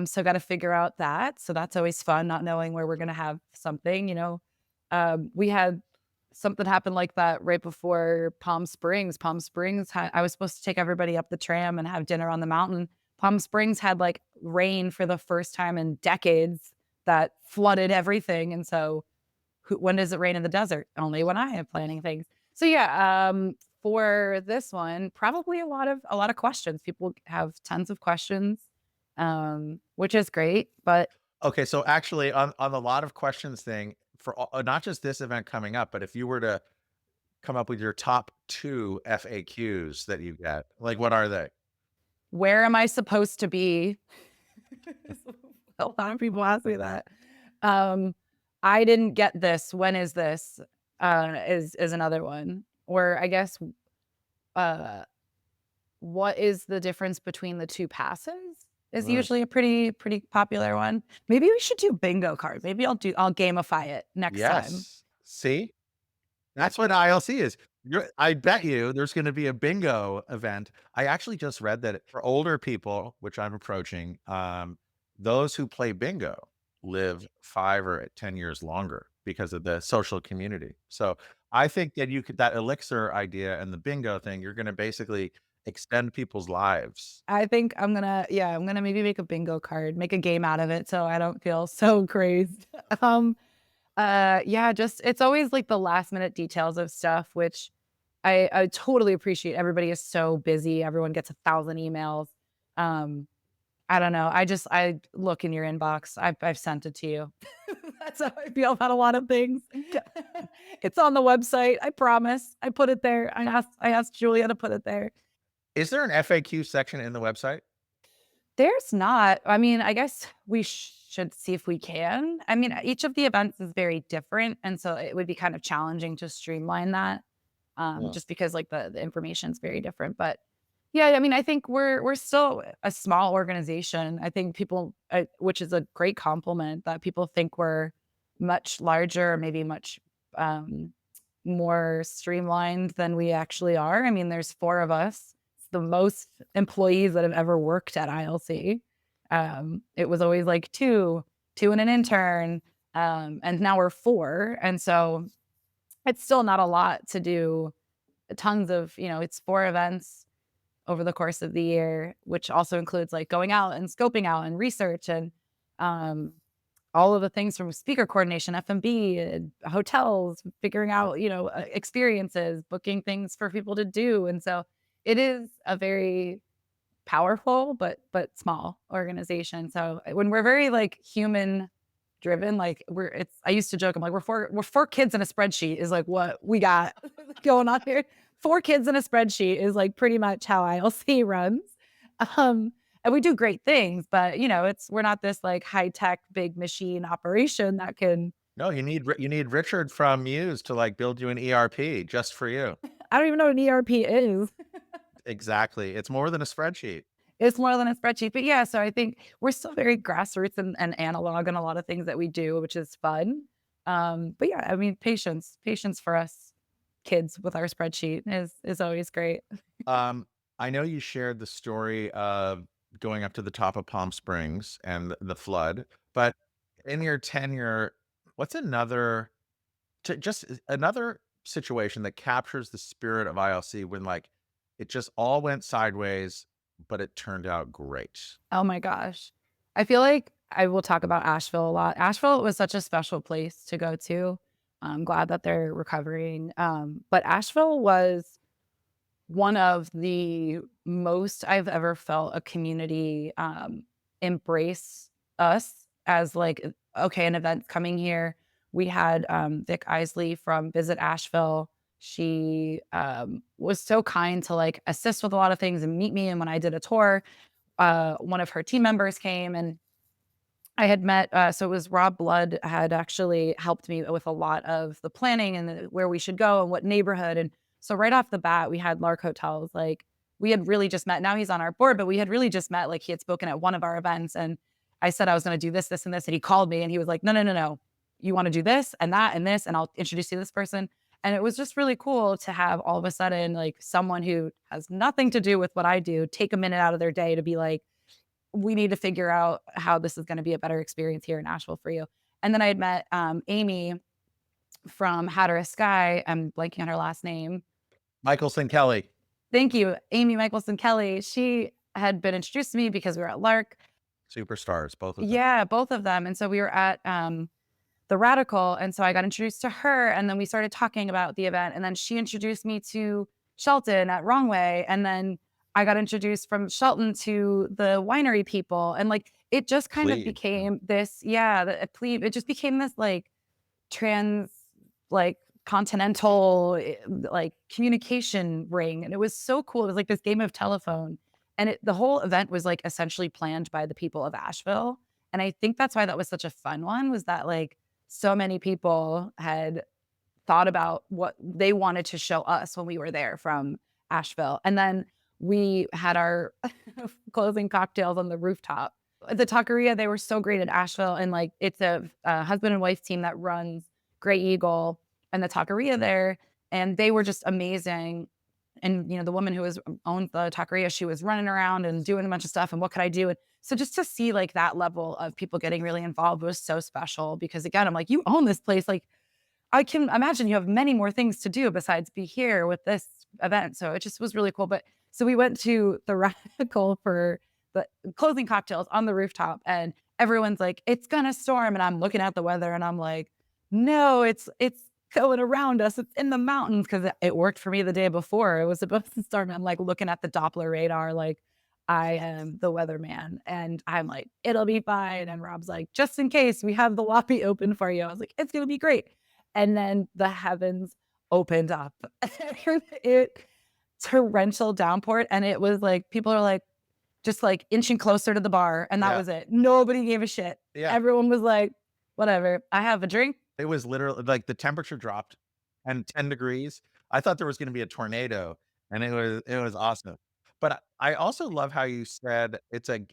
So gotta figure out that. So that's always fun, not knowing where we're gonna have something. We had something happen like that right before Palm Springs. Palm Springs had I was supposed to take everybody up the tram and have dinner on the mountain. Palm Springs had, like, rain for the first time in decades that flooded everything, and so when does it rain in the desert? Only when I am planning things. So yeah, for this one, probably a lot of questions. People have tons of questions, which is great. But Okay, so actually on the lot of questions thing, for not just this event coming up, but if you were to come up with your top 2 FAQs that you get, like, what are they? where am I supposed to be? A lot of people ask me that. Um, I didn't get this. When is this? Is another one. Or I guess uh what is the difference between the 2 passes is Mm, usually a pretty popular one. Maybe we should do bingo card. Maybe I'll gamify it next time. yes. See? That's what ILC is. I bet you there's gonna be a bingo event. I actually just read that for older people, which I'm approaching, those who play bingo live 5 or 10 years longer because of the social community. So, I think that you could that elixir idea and the bingo thing, you're gonna basically extend people's lives. I think I'm gonna maybe make a bingo card, make a game out of it so I don't feel so crazed. Um, yeah, just it's always like the last minute details of stuff, which I totally appreciate. Everybody is so busy. Everyone gets 1,000 emails. Um, I don't know. I look in your inbox. I've sent it to you. That's how I feel about a lot of things. It's on the website. I promise. I put it there. I asked Julia to put it there. Is there an FAQ section in the website? There's not. I mean, I guess we should see if we can. I mean, each of the events is very different, and so it would be kind of challenging to streamline that, Mm. just because like the information is very different. But yeah, I mean, I think we're still a small organization. I think people, which is a great compliment, that people think we're much larger, maybe much um, more streamlined than we actually are. I mean, there's 4 of us. It's the most employees that have ever worked at ILC. It was always like 2, 2 and an intern, and now we're 4, and so it's still not a lot to do tons of it's 4 events over the course of the year, which also includes, like, going out and scoping out and research and, um, all of the things from speaker coordination, F&B, hotels, figuring out, experiences, booking things for people to do, and so it is a very powerful but small organization. So when we're very, like, human driven, like, I used to joke, I'm like, "We're 4 kids in a spreadsheet," is, like, what we got going on here. 4 kids in a spreadsheet is, like, pretty much how ILC runs. Um, and we do great things, but, we're not this, like, high-tech big machine operation that can No, you need Richard from Muse to, like, build you an ERP just for you. I don't even know what an ERP is. Exactly. It's more than a spreadsheet. It's more than a spreadsheet. But yeah, so I think we're still very grassroots and analog in a lot of things that we do, which is fun. But yeah, I mean, patience for us kids with our spreadsheet is always great. Um, I know you shared the story of going up to the top of Palm Springs and the flood, but in your tenure, what's another situation that captures the spirit of ILC when, like, it just all went sideways, but it turned out great? Oh my gosh. I feel like I will talk about Asheville a lot. Asheville was such a special place to go to. I'm glad that they're recovering. But Asheville was one of the most I've ever felt a community embrace us as like, okay, an event's coming here. We had Vic Isley from Visit Asheville. She was so kind to like assist with a lot of things and meet me. And when I did a tour, one of her team members came and I had met, so it was Rob Blood had actually helped me with a lot of the planning and where we should go and what neighborhood. And so right off the bat, we had Lark hotels. Like we had really just met. Now he's on our board, but we had really just met. Like he had spoken at one of our events, and I said I was going to do this, this, and this, and he called me and he was like, "No, no, no, no, you want to do this and that and this, and I'll introduce you to this person." And it was just really cool to have all of a sudden like someone who has nothing to do with what I do take a minute out of their day to be like, we need to figure out how this is going to be a better experience here in Nashville for you. And then I had met Amy from Hatteras Sky. I'm blanking on her last name. Michaelson Kelly, Thank you, Amy Michaelson Kelly. She had been introduced to me because we were at Lark. superstars, both of them. Yeah, both of them. And so we were at the Radical, and so I got introduced to her, and then we started talking about the event, and then she introduced me to Shelton at Wrong Way, and then I got introduced from Shelton to the winery people, and like it just kind of Plebe. became this, yeah, the plebe. It just became this like trans, like continental, like communication ring, and it was so cool. It was like this game of telephone, and the whole event was like essentially planned by the people of Asheville, and I think that's why that was such a fun one. Was that like so many people had thought about what they wanted to show us when we were there from Asheville. And then we had our closing cocktails on the rooftop. The taqueria, they were so great at Asheville. And like it's a husband and wife team that runs Gray Eagle and the taqueria there. And they were just amazing. And the woman who owned the taqueria, she was running around and doing a bunch of stuff. And what could I do? And so just to see like that level of people getting really involved was so special because again, I'm like, you own this place. Like I can imagine you have many more things to do besides be here with this event. So it just was really cool. But so we went to the Radical for the closing cocktails on the rooftop, and everyone's like, "It's gonna storm," and I'm looking at the weather, and I'm like, "No, it's going around us. It's in the mountains," because it worked for me the day before. It was supposed to storm. I'm like looking at the Doppler radar, like I am the weatherman, and I'm like, "It'll be fine." And Rob's like, "Just in case, we have the lobby open for you." I was like, "It's gonna be great." And then the heavens opened up. It torrential downpour, and it was like people are like just like inching closer to the bar, and that Yeah, was it. Nobody gave a shit. yeah. Everyone was like, "Whatever. I have a drink." It was literally like the temperature dropped and 10 degrees. I thought there was gonna be a tornado, and it was awesome. But I also love how you said it's a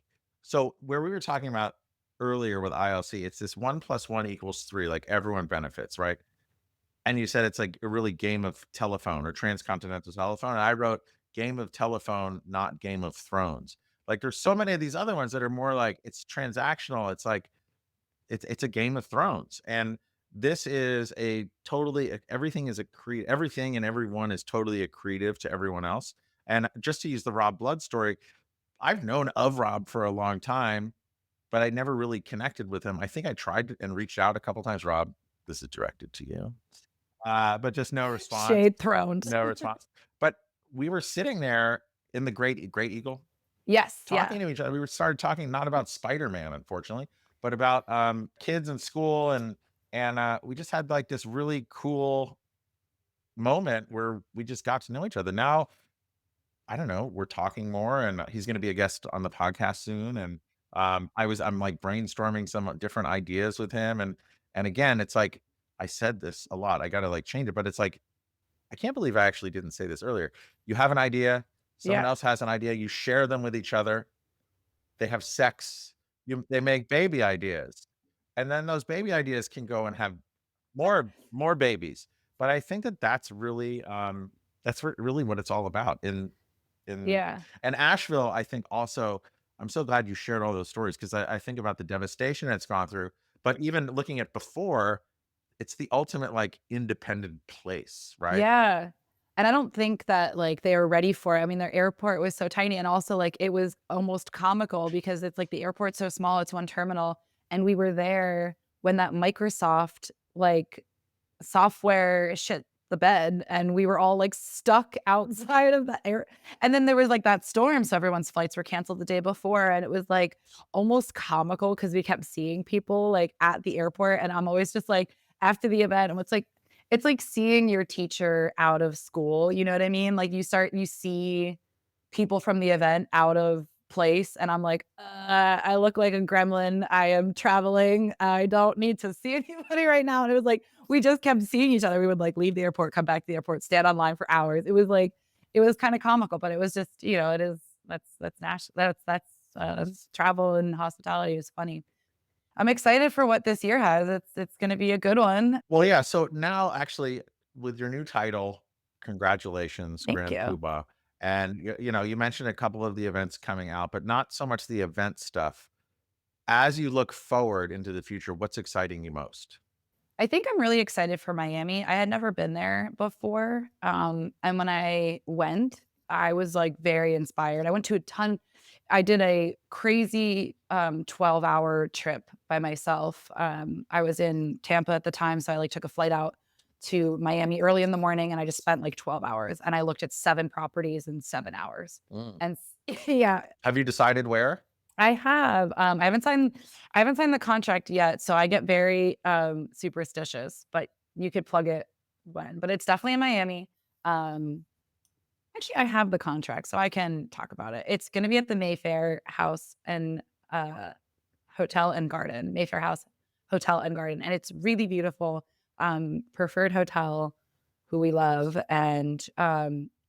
so where we were talking about earlier with ILC, it's this 1 plus 1 equals 3, like, everyone benefits, right? And you said it's like a really game of telephone or transcontinental telephone, and I wrote game of telephone, not Game of Thrones. Like, there's so many of these other ones that are more like it's transactional, it's like it's a Game of Thrones, and this is a totally everything is everything and everyone is totally accretive to everyone else. And just to use the Rob Blood story, I've known of Rob for a long time, but I never really connected with him. I think I tried and reached out a couple times. Rob, this is directed to you, but just no response, Shade thrones. no response. But we were sitting there in the Great Eagle, Yes, yeah. talking to each other. We were started talking not about Spider-Man, unfortunately, but about, kids in school and we just had, like, this really cool moment where we just got to know each other. Now, I don't know, we're talking more, and he's gonna be a guest on the podcast soon, and, I'm, like, brainstorming some different ideas with him, and again, it's like I said this a lot, I gotta, like, change it, but it's like, I can't believe I actually didn't say this earlier. You have an idea, someone Yeah. else has an idea, you share them with each other, they have sex, they make baby ideas, and then those baby ideas can go and have more babies. But I think that that's really, really what it's all about in Yeah. and Asheville, I think also I'm so glad you shared all those stories because I think about the devastation it's gone through, but even looking at before, it's the ultimate, like, independent place, right? Yeah. And I don't think that, like, they were ready for it. I mean, their airport was so tiny, and also, like, it was almost comical because it's like the airport's so small, it's one terminal, and we were there when that Microsoft, like, software shit the bed, and we were all, like, stuck outside of the air, and then there was, like, that storm, so everyone's flights were canceled the day before, and it was, like, almost comical because we kept seeing people, like, at the airport, and I'm always just, like, after the event, and it's like seeing your teacher out of school, you know what I mean? Like, you see people from the event out of place, and I'm like, I look like a gremlin. I am traveling. I don't need to see anybody right now." And it was like, we just kept seeing each other. We would, like, leave the airport, come back to the airport, stand online for hours. It was like it was kinda comical, but it was just, it is that's travel and hospitality is funny. I'm excited for what this year has. It's gonna be a good one. Well, yeah, so now actually with your new title, congratulations, Thank Grand you. Poobah, and you mentioned a couple of the events coming out, but not so much the event stuff. As you look forward into the future, what's exciting you most? I think I'm really excited for Miami. I had never been there before, and when I went, I was, like, very inspired. I did a crazy, 12-hour trip by myself. I was in Tampa at the time, so I, like, took a flight out to Miami early in the morning, and I just spent, like, 12 hours, and I looked at 7 properties in 7 hours, Mm. and yeah, Have you decided where? I have, I haven't signed the contract yet, so I get very, superstitious, but you could plug it when, but it's definitely in Miami. Um, Actually, I have the contract, so I can talk about it. It's gonna be at the Mayfair House and, uh, Hotel and Garden, Mayfair House, Hotel and Garden, and it's really beautiful, preferred hotel who we love, and,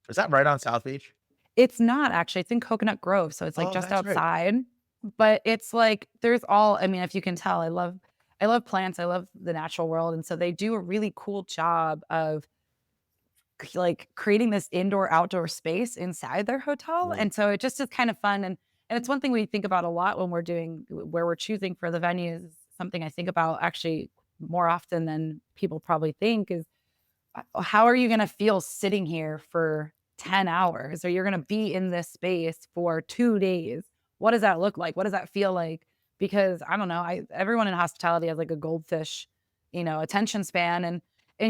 Is that right on South Beach? it's not actually, it's in Coconut Grove, so it's, like, Oh, just that's right. outside, but it's, like, there's all I mean, if you can tell, I love plants, I love the natural world, and so they do a really cool job of, like, creating this indoor-outdoor space inside their hotel, Mm. and so it just is kind of fun, and it's one thing we think about a lot when we're doing where we're choosing for the venues, something I think about actually more often than people probably think is how are you gonna feel sitting here for 10 hours, or you're gonna be in this space for 2 days? What does that look like? What does that feel like? Because I don't know, I everyone in hospitality has, like, a goldfish, attention span, and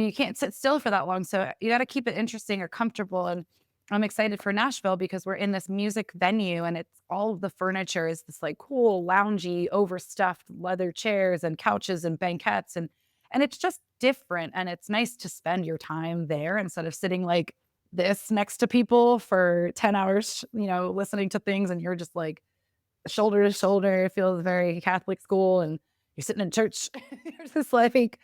you can't sit still for that long, so you gotta keep it interesting or comfortable, and I'm excited for Nashville because we're in this music venue, and it's all of the furniture is this, like, cool, loungy, overstuffed leather chairs and couches and banquettes, and it's just different, and it's nice to spend your time there instead of sitting like this next to people for 10 hours, listening to things, and you're just, like, shoulder to shoulder. It feels very Catholic school, and you're sitting in church. You're just like,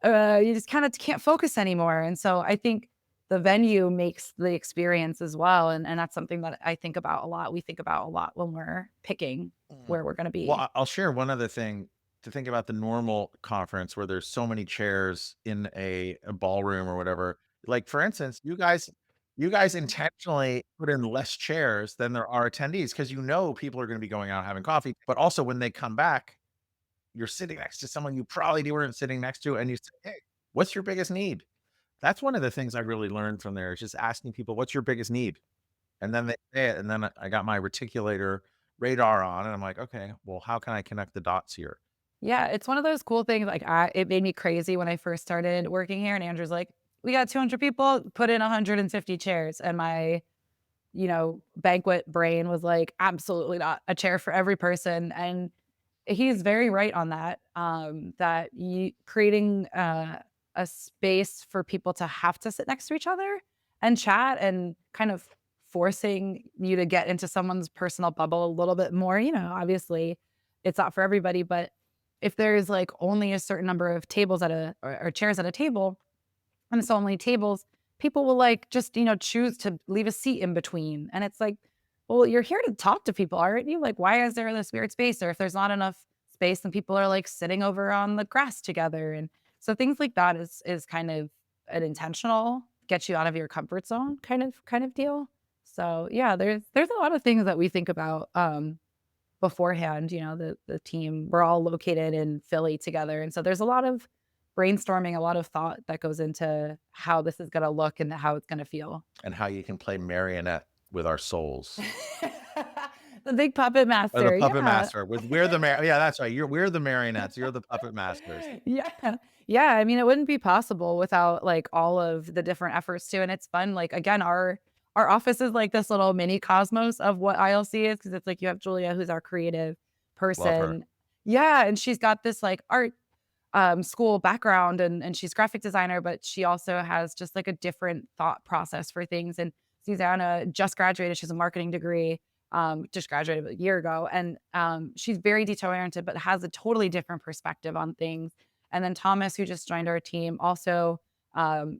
you just kinda can't focus anymore, and so I think the venue makes the experience as well, and that's something that I think about a lot. We think about a lot when we're picking Mm. where we're gonna Well, be. I'll share one other thing to think about the normal conference where there's so many chairs in a ballroom or whatever. Like, for instance, you guys intentionally put in less chairs than there are attendees because people are gonna be going out having coffee, but also when they come back, you're sitting next to someone you probably weren't sitting next to, and you say, "Hey, what's your biggest need?" That's one of the things I really learned from there is just asking people, "What's your biggest need?" And then they say it, and then I got my reticulator radar on, and I'm like, "Okay, well, how can I connect the dots here?" Yeah, it's one of those cool things, like, it made me crazy when I first started working here, and Andrew's like, "We got 200 people, put in 150 chairs," and my, banquet brain was like, "Absolutely not, a chair for every person," and he's very right on that, that you creating, a space for people to have to sit next to each other and chat and kind of forcing you to get into someone's personal bubble a little bit more, obviously, it's not for everybody, but if there's, like, only a certain number of tables at a or chairs at a table, and it's only tables, people will, like, just, choose to leave a seat in between, and it's like, well, you're here to talk to people, aren't you? Like, why is there this weird space? Or if there's not enough space and people are like sitting over on the grass together. And so things like that is kind of an intentional, get you out of your comfort zone kind of deal. So yeah, there's a lot of things that we think about beforehand. You know, the team, we're all located in Philly together. And so there's a lot of brainstorming, a lot of thought that goes into how this is gonna look and how it's gonna feel. And how you can play marionette with our souls. The big puppet Or the master, puppet yeah. master with we're the yeah, that's right. We're the marionettes. You're the puppet masters. Yeah. Yeah, I mean, it wouldn't be possible without, like, all of the different efforts too, and it's fun, like, again, our office is like this little mini cosmos of what ILC is, because it's like you have Julia, who's our creative Love her. person. Yeah, and she's got this, like, art, school background, and she's graphic designer, but she also has just, like, a different thought process for things, and Susanna just graduated, she has a marketing degree, just graduated a year ago, and, she's very detail-oriented, but has a totally different perspective on things. And then Thomas, who just joined our team, also,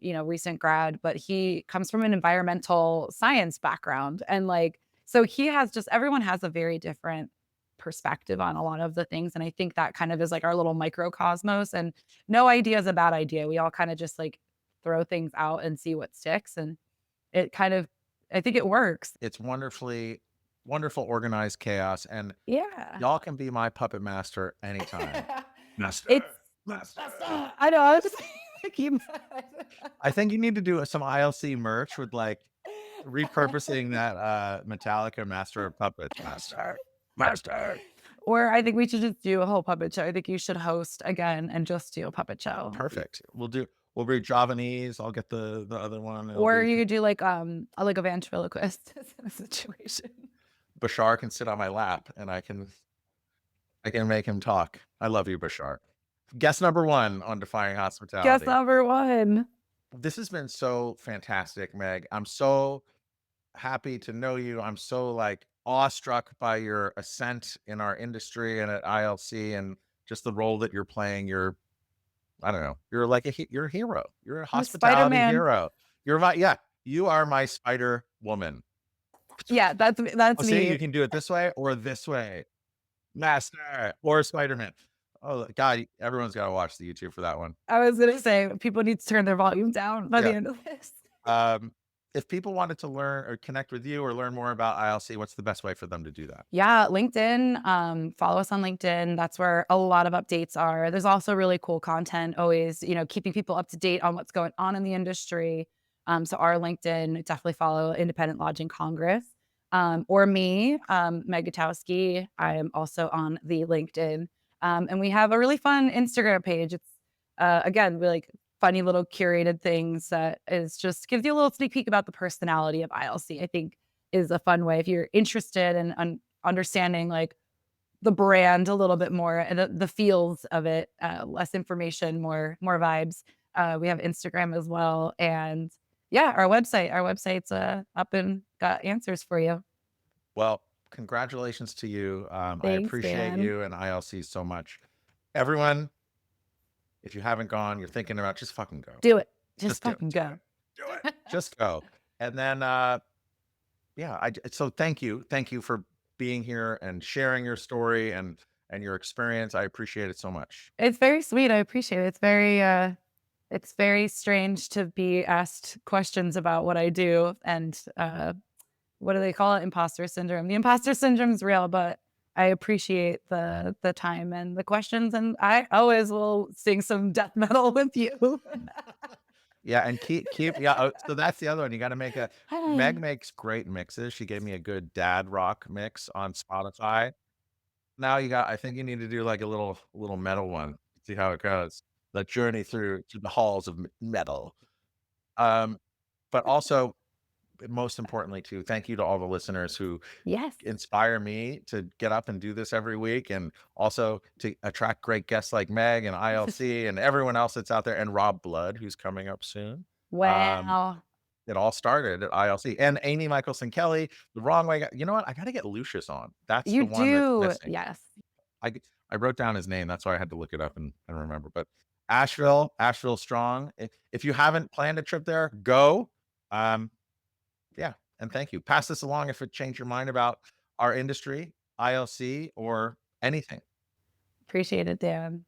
you know, recent grad, but he comes from an environmental science background. And like, so he has just, everyone has a very different perspective on a lot of the things. And I think that kind of is like our little microcosmos. And no idea is a bad idea. We all kind of just like throw things out and see what sticks. And it kind of, I think it works. It's wonderful organized chaos, and Yeah. y'all can be my puppet master anytime. It's Master, master. I know. I was just thinking I think you need to do some ILC merch with like repurposing that Metallica Master of Puppets. Master, master. Or I think we should just do a whole puppet show. I think you should host again and just do a puppet show. Perfect. We'll be Javanese. I'll get the other one. It'll Or be you could do like a ventriloquist situation. Bashar can sit on my lap and I can make him talk. I love you, Bashar. Guest number one on Defying Guess Hospitality. number one. This has been so fantastic, Meg. I'm so happy to know you. I'm so like awestruck by your ascent in our industry and at ILC and just the role that you're playing. I don't know, you're like you're a hero. You're a I'm hospitality Spider-Man. hero. You're my, yeah, you are my Spider Woman. Yeah, Oh, that's see, me. you can do it this way or this way. Master or Spider-Man. Oh God, everyone's got to watch the YouTube for that one. I was gonna say people need to turn their volume down by the Yeah. end of this. If people wanted to learn or connect with you or learn more about ILC, what's the best way for them to do that? Yeah, LinkedIn. Follow us on LinkedIn. That's where a lot of updates are. There's also really cool content, always, you know, keeping people up to date on what's going on in the industry. So our LinkedIn, definitely follow Independent Lodging Congress. Or me, Meg Gutowski. I am also on the LinkedIn. And we have a really fun Instagram page. It's again, we like funny little curated things that is just gives you a little sneak peek about the personality of ILC. I think is a fun way if you're interested in understanding like the brand a little bit more and the feels of it, less information, more vibes. We have Instagram as well, and yeah, our website's up and got answers for you. Well, congratulations to you. I Thanks, appreciate Dan. you and ILC so much. Everyone, if you haven't gone, you're thinking about, just fucking go. Do it. Just Just do it. fucking go. Do it. Just go. And then, yeah, so thank you. Thank you for being here and sharing your story and your experience. I appreciate it so much. It's very sweet. I appreciate it. It's very strange to be asked questions about what I do and what do they call it? Imposter syndrome. The imposter syndrome is real, but I appreciate the time and the questions, and I always will sing some death metal with you. Yeah, and keep yeah. So that's the other one. You got to make a. Meg makes great mixes. She gave me a good dad rock mix on Spotify. Now you got. I think you need to do like a little metal one. See how it goes. The journey through to the halls of metal. Um, but also most importantly too, thank you to all the listeners who Yes. inspire me to get up and do this every week, and also to attract great guests like Meg and ILC and everyone else that's out there, and Rob Blood, who's coming up soon. Um, Wow. it all started at ILC, and Amy Michaelson Kelly, the wrong way. You know what? I got to get Lucius on. That's You the one that's do. missing. Yes. I I wrote down his name. That's why I had to look it up and remember. But Asheville strong. If you haven't planned a trip there, go. Um, yeah, And thank you. Pass this along if it changed your mind about our industry, ILC, or anything. Appreciate it, Dan.